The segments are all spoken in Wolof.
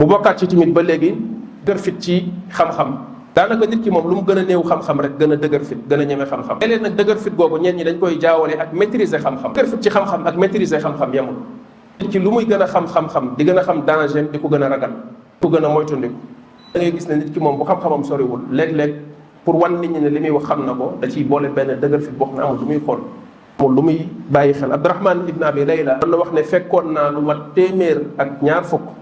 bu bokkaat ci tamit ba léegi dëgër fit ci xam-xam. daanaka nit ki moom lu mu gën a néew xam-xam rek gën a dëgër fit gën a ñeme xam-xam. léeg-léeg nag dëgër fit googu ñenn ñi dañ koy jaawale ak maîtriser xam-xam. dëgër fit ci xam-xam ak maîtriser xam-xam yemul. nit ki lu muy gën a xam-xam di gën a xam danger di ko gën a ragal di ko gën a moytandiku. da ngay gis ne nit ki moom bu xam-xamam soriwul léeg-léeg pour wan nit ñi ne li muy wax xam na ko da ciy boole benn dëgër fit boo xam ne amul lu muy xool amul lu muy bàyyi xel. Abdurahman ibn Abi Layla doon na wax ne fekkoon naa lu mat 100 ak fukk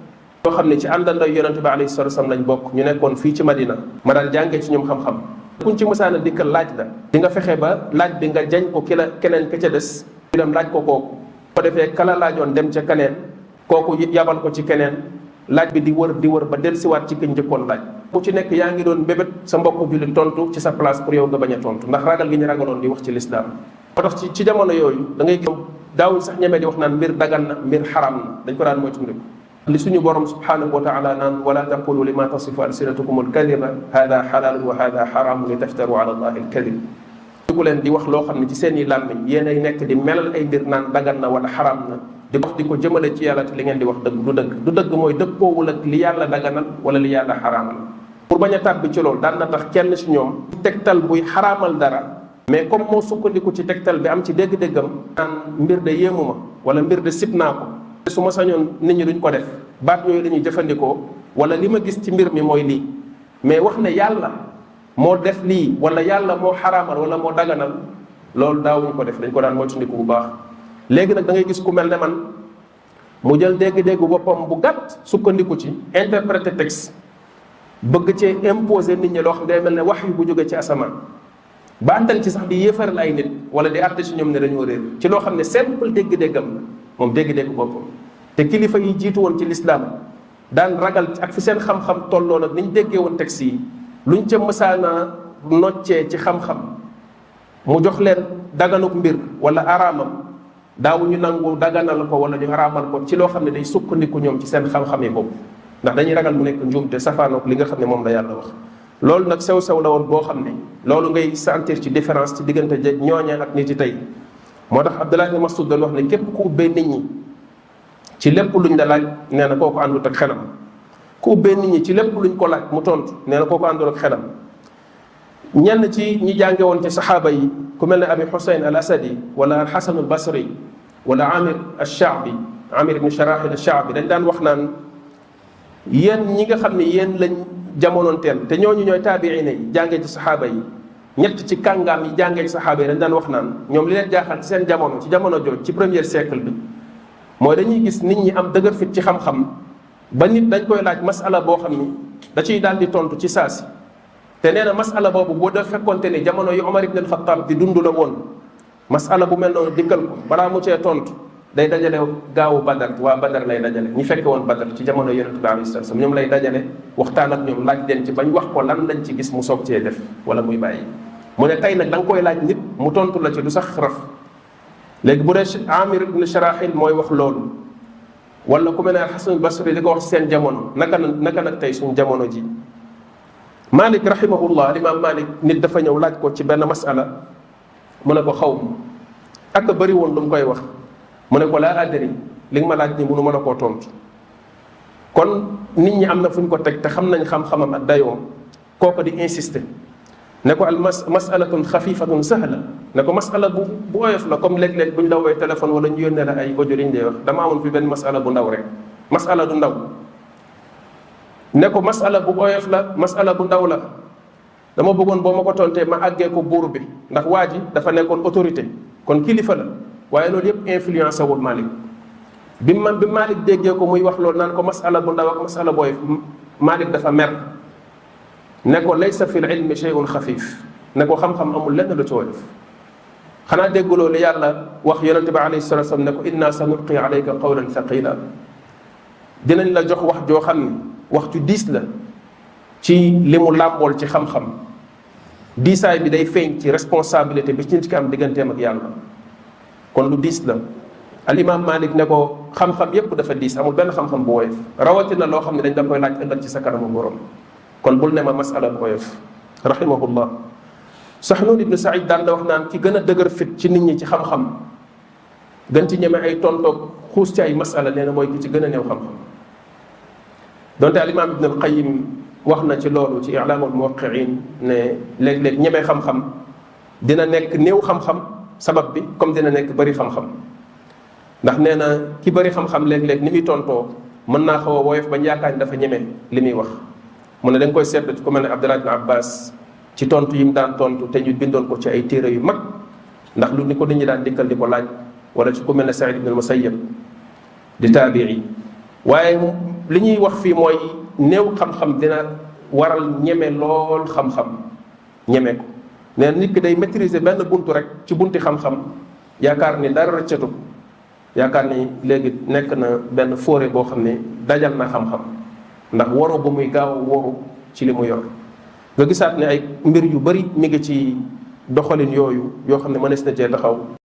yoo xam ne ci àndandoo yonente bi alayhi salatu wasallam lañ bokk ñu nekkoon fii ci Madina ma daan jàngee ci ñoom xam-xam. kuñ ci mësaana dikkal laaj la di nga fexe ba laaj bi nga jañ ko keneen ka ca des ñu dem laaj ko kooku ko defee kala laajoon dem ca keneen kooku yabal ko ci keneen laaj bi di wër ba dellusiwaat ci këñ njëkkoon laaj. ku ci nekk yaa ngi doon bébét sa mbokku jullit tontu ci sa place pour yow nga bañ a tontu ndax ragal gi ñu ragaloon di wax ci lislaam. moo tax ci jamono yooyu da ngay gis daawuñ sax ñemee di wax naan mbir dagan na mbir xaram na dañ ko daan moytu li suñu borom subhanahu wa taala naan wala taqulu lima tasifu alsinatukum alkadiba hada xalaalun wa hada xaraamun li taftaru ala allahi alkadib dugu leen di wax loo xam ne ci seen i làmmiñ yéen ay nekk di melal ay mbir naan dagan na wala xaraam na di wax di ko jëmale ci yàlla te li ngeen di wax dëgg du dëgg mooy dëppoowul ak li yàlla daganal wala li yàlla xaraamal. pour bañ a tàbbi ci loolu daan na tax kenn si ñoom tegtal buy xaraamal dara mais comme moo sukkandiku ci tegtal bi am ci dégg-déggam naan mbir de yéemu ma wala mbir de sib naa ko su ma sañoon nit ñi duñ ko def baat yooyu la ñuy jëfandikoo wala li ma gis ci mbir mi mooy lii mais wax ne yàlla moo def lii wala yàlla moo xaraamal wala moo daganal loolu daawuñu ko def dañ ko daan moytandiku bu baax. léegi nag da ngay gis ku mel ne man mu jël dégg-déggu boppam bu gàtt sukkandiku ci interpréter texte bëgg cee imposer nit ñi loo xam ne day mel ne wax yu bu jóge ci asamaan ba àttan ci sax di yéefaral ay nit wala di àtte ci ñoom ne dañoo réer ci loo xam ne simple dégg-déggam la moom dégg-dégg boppam. te kilifa yi jiitu woon ci lislaam daan ragal ak fi seen xam-xam tolloon ak ni ñu déggee woon texte yi luñ ca mësaana noccee ci xam-xam mu jox leen daganuk mbir wala araamam daawuñu nangu daganal ko wala ñu araamal ko ci loo xam ne day sukkandiku ñoom ci seen xam-xam yi bopp ndax dañuy ragal mu nekk njuumte safaanook li nga xam ne moom la yàlla wax. loolu nag sew-sew la woon boo xam ne loolu ngay sentir ci différence ci diggante ñooñe ak nit yi tey moo tax Abdullah ibn Mas'ud doon wax ne képp ku ubbee nit ñi ci lépp luñ la laaj nee na kooku àndut ak xelam ku ubbee nit ñi ci lépp luñ ko laaj mu tontu nee na kooku àndut ak xelam. ñenn ci ñi jànge woon ci saxaaba yi ku mel ne Abi Husayn al Asadi wala al Hasan al Basri wala Amir al-Sha'bi Amir ibn Sharahil al-Sha'bi dañ daan wax naan yéen ñi nga xam ne yéen lañ jamonoonteel te ñooñu ñooy taabiina yi jàngee ci saxaaba yi ñett ci kàngaam yi jàngee ci saxaaba yi dañ daan wax naan ñoom li leen jaaxal ci seen jamono jooj ci premier siècle bi mooy dañuy gis nit ñi am dëgër fit ci xam-xam ba nit dañ koy laaj masala boo xam ni da ciy daal di tontu ci saasi te nee na masala boobu boo def fekkonte ni jamono yu Omar ibn al-Khattab di dund la woon masala bu mel noonu dikkal ko balaa mu cee tontu day dajale gaawu Badar waa Badar lay dajale ñi fekke woon Badar ci jamono Yonent bi alayhi salaam ñoom lay dajale waxtaan ak ñoom laaj leen ci bañ wax ko lan lañ ci gis mu soog cee def wala muy bàyyi. mu ne tey nag da nga koy laaj nit mu tontu la ci du sax raf léegi bu dee Amir ibn Sharahil mooy wax loolu wala ku mel ne Hasan al-Basri di ko wax ci seen jamono naka nag tey suñu jamono ji. Malik rahimahullah Imam Malik nit dafa ñëw laaj ko ci benn masala mu ne ko xaw ma ak bëri woon lu mu koy wax mu ne ko laa adri li nga ma laaj ni mënu ma la koo tontu kon nit ñi am na fu ñu ko teg te xam nañ xam-xamam ak dayoom kooku di insister ne ko al masalatun xafifatun sahla ne ko masala bu oyof la comme léeg-léeg bu ñu la woowee téléphone wala ñu yónnee la ay audio liñ dee wax dama amoon fi benn masala bu ndaw rek masala du ndaw ne ko masala bu oyof la masala bu ndaw la dama bëggoon boo ma ko tontee ma àggee ko buur bi ndax waa ji dafa nekkoon autorité kon kilifa la waaye loolu yëpp influence wul Malik bi Malik déggee ko muy wax loolu naan ko masala bu ndaw ak masala bu oyof Malik dafa mer ne ko laysa fi l-ilmi shay'un xafiif ne ko xam-xam amul lenn lu ci woyof xanaa dégguloo li yàlla wax yonente bi alayhi salatu wasallam ne ko inna sanulqi alayka qawlan thaqila dinañ la jox wax joo xam ne wax ju diis la ci li mu làmbool ci xam-xam diisaay bi day feeñ ci responsabilité bi ci nit ki am digganteem ak yàlla kon lu diis la al imam Malik ne ko xam-xam yépp dafa diis amul benn xam-xam bu woyof rawatina loo xam ne dañ la koy laaj ëllëg ci sa kanamu borom kon bul ne ma masala bu woyof rahimahullah Sahnun ibn Saïd daan na wax naan ki gën a dëgër fit ci nit ñi ci xam-xam gën ci ñeme ay tontoog xuus ci ay masala nee na mooy ki ci gën a néew xam-xam donte al imam ibn al qayyim wax na ci loolu ci i'laamul muwaqqi'in ne léeg-léeg ñemee xam-xam dina nekk néew xam-xam sabab bi comme dina nekk bari xam-xam. ndax nee na ki bari xam-xam léeg-léeg ni muy tontoo mën naa xaw a woyof bañ yaakaar ni dafa ñeme li muy wax. mu ne da nga koy seetlu ci ku mel ne Abdullah ibn Abbas ci tontu yi mu daan tontu te ñu bindoon ko ci ay téere yu mag ndax lu ni ko nit ñi daan dikkal di ko laaj, wala ci ku mel ne Saïd ibn al-Musayyab di taabii. waaye li ñuy wax fii mooy néew xam-xam dina waral ñeme lool xam-xam, ñeme ko. nee na nit ki day maîtriser benn buntu rek ci bunti xam-xam yaakaar ni dara rëccatu, yaakaar ni léegi nekk na benn fóore boo xam ne dajal na xam-xam ndax waru ba muy gaaw a waru ci li mu yor. nga gisaat ne ay mbir yu bari mi ngi ci doxalin yooyu yoo xam ne mënees na cee taxaw